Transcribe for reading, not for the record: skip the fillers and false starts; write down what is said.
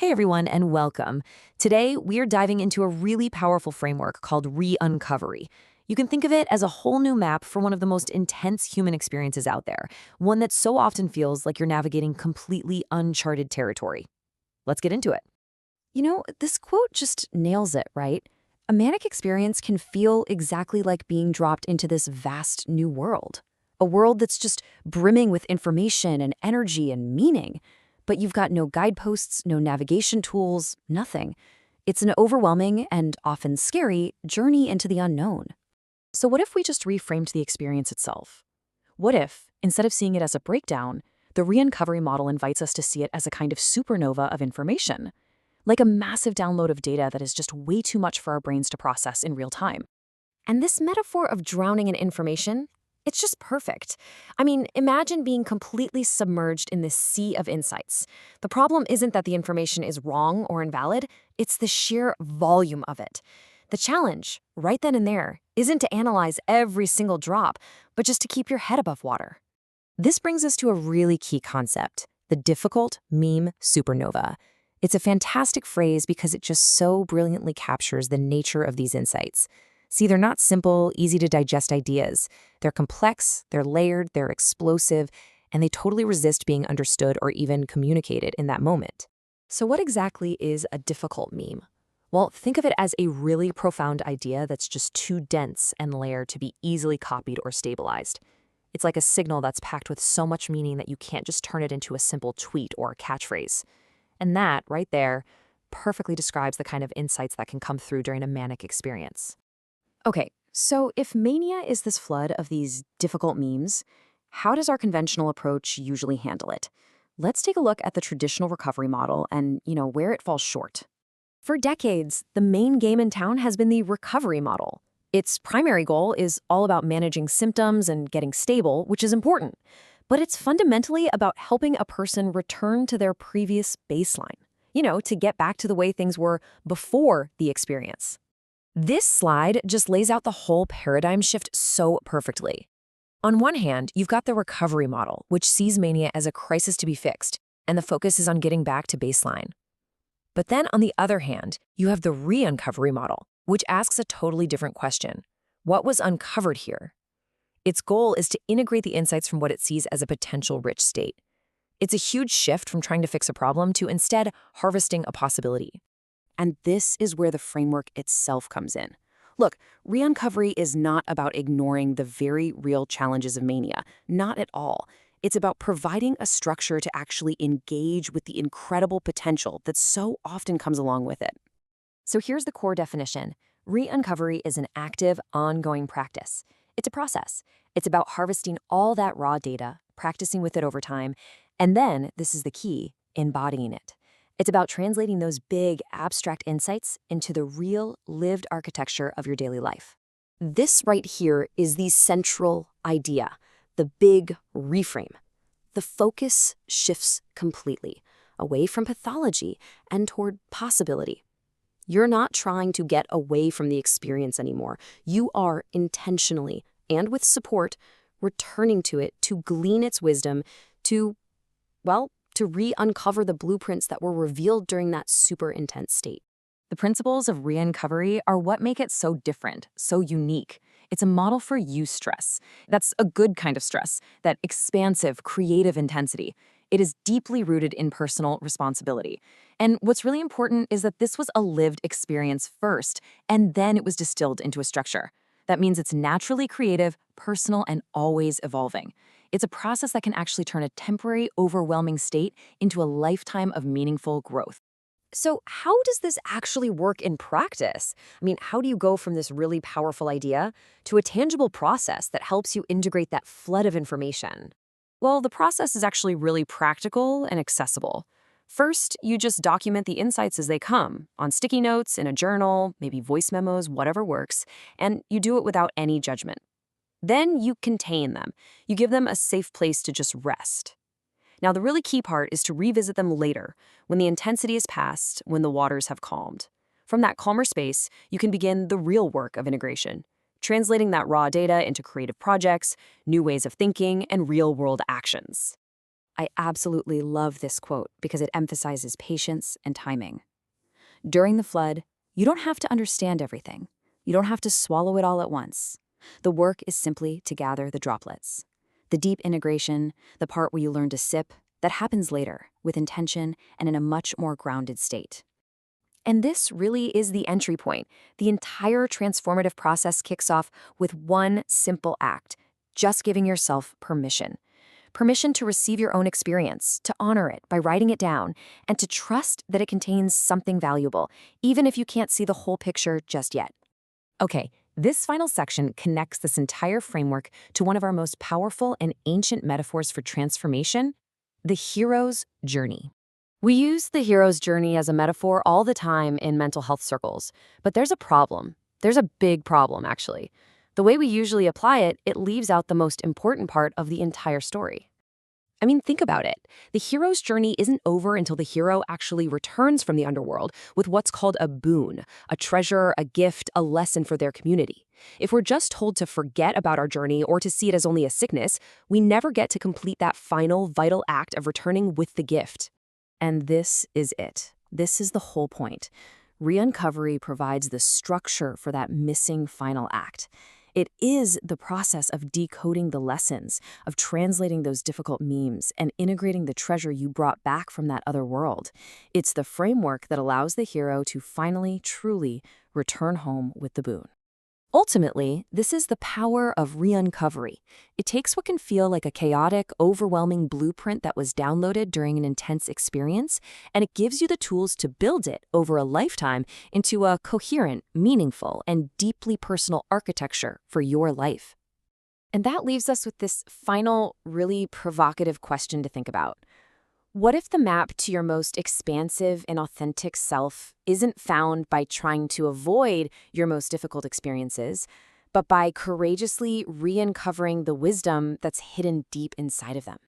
Hey everyone, and welcome. Today, we're diving into a really powerful framework called Re-Uncovery. You can think of it as a whole new map for one of the most intense human experiences out there, one that so often feels like you're navigating completely uncharted territory. Let's get into it. This quote just nails it, right? A manic experience can feel exactly like being dropped into this vast new world. A world that's just brimming with information and energy and meaning. But you've got no guideposts, no navigation tools, nothing. It's an overwhelming and often scary journey into the unknown. So, what if we just reframed the experience itself? What if, instead of seeing it as a breakdown, the Re-Uncovery model invites us to see it as a kind of supernova of information? Like a massive download of data that is just way too much for our brains to process in real time. And this metaphor of drowning in information, it's just perfect. I mean, imagine being completely submerged in this sea of insights. The problem isn't that the information is wrong or invalid, it's the sheer volume of it. The challenge, right then and there, isn't to analyze every single drop, but just to keep your head above water. This brings us to a really key concept, the difficult meme supernova. It's a fantastic phrase because it just so brilliantly captures the nature of these insights. See, they're not simple, easy-to-digest ideas. They're complex, they're layered, they're explosive, and they totally resist being understood or even communicated in that moment. So what exactly is a difficult meme? Well, think of it as a really profound idea that's just too dense and layered to be easily copied or stabilized. It's like a signal that's packed with so much meaning that you can't just turn it into a simple tweet or a catchphrase. And that, right there, perfectly describes the kind of insights that can come through during a manic experience. Okay, so if mania is this flood of these difficult memes, how does our conventional approach usually handle it? Let's take a look at the traditional recovery model and, where it falls short. For decades, the main game in town has been the recovery model. Its primary goal is all about managing symptoms and getting stable, which is important. But it's fundamentally about helping a person return to their previous baseline, to get back to the way things were before the experience. This slide just lays out the whole paradigm shift so perfectly. On one hand, you've got the recovery model, which sees mania as a crisis to be fixed, and the focus is on getting back to baseline. But then on the other hand, you have the re-uncovery model, which asks a totally different question. What was uncovered here? Its goal is to integrate the insights from what it sees as a potential rich state. It's a huge shift from trying to fix a problem to instead harvesting a possibility. And this is where the framework itself comes in. Look, Re-Uncovery is not about ignoring the very real challenges of mania. Not at all. It's about providing a structure to actually engage with the incredible potential that so often comes along with it. So here's the core definition. Re-Uncovery is an active, ongoing practice. It's a process. It's about harvesting all that raw data, practicing with it over time, and then, this is the key, embodying it. It's about translating those big, abstract insights into the real, lived architecture of your daily life. This right here is the central idea, the big reframe. The focus shifts completely, away from pathology and toward possibility. You're not trying to get away from the experience anymore. You are intentionally, and with support, returning to it to glean its wisdom, to re-uncover the blueprints that were revealed during that super intense state. The principles of re-uncovery are what make it so different, so unique. It's a model for eustress. That's a good kind of stress, that expansive, creative intensity. It is deeply rooted in personal responsibility. And what's really important is that this was a lived experience first, and then it was distilled into a structure. That means it's naturally creative, personal, and always evolving. It's a process that can actually turn a temporary, overwhelming state into a lifetime of meaningful growth. So how does this actually work in practice? I mean, how do you go from this really powerful idea to a tangible process that helps you integrate that flood of information? Well, the process is actually really practical and accessible. First, you just document the insights as they come, on sticky notes, in a journal, maybe voice memos, whatever works, and you do it without any judgment. Then you contain them. You give them a safe place to just rest. Now, the really key part is to revisit them later, when the intensity is past, when the waters have calmed. From that calmer space, you can begin the real work of integration, translating that raw data into creative projects, new ways of thinking, and real-world actions. I absolutely love this quote because it emphasizes patience and timing. During the flood, you don't have to understand everything. You don't have to swallow it all at once. The work is simply to gather the droplets. The deep integration, the part where you learn to sip, that happens later, with intention and in a much more grounded state. And this really is the entry point. The entire transformative process kicks off with one simple act, just giving yourself permission. Permission to receive your own experience, to honor it by writing it down, and to trust that it contains something valuable, even if you can't see the whole picture just yet. Okay, this final section connects this entire framework to one of our most powerful and ancient metaphors for transformation, the hero's journey. We use the hero's journey as a metaphor all the time in mental health circles, but there's a problem. There's a big problem, actually. The way we usually apply it, it leaves out the most important part of the entire story. I mean, think about it. The hero's journey isn't over until the hero actually returns from the underworld with what's called a boon, a treasure, a gift, a lesson for their community. If we're just told to forget about our journey or to see it as only a sickness, we never get to complete that final, vital act of returning with the gift. And this is it. This is the whole point. Re-Uncovery provides the structure for that missing final act. It is the process of decoding the lessons, of translating those difficult memes, and integrating the treasure you brought back from that other world. It's the framework that allows the hero to finally, truly return home with the boon. Ultimately, this is the power of re-uncovery. It takes what can feel like a chaotic, overwhelming blueprint that was downloaded during an intense experience, and it gives you the tools to build it over a lifetime into a coherent, meaningful, and deeply personal architecture for your life. And that leaves us with this final, really provocative question to think about. What if the map to your most expansive and authentic self isn't found by trying to avoid your most difficult experiences, but by courageously re-uncovering the wisdom that's hidden deep inside of them?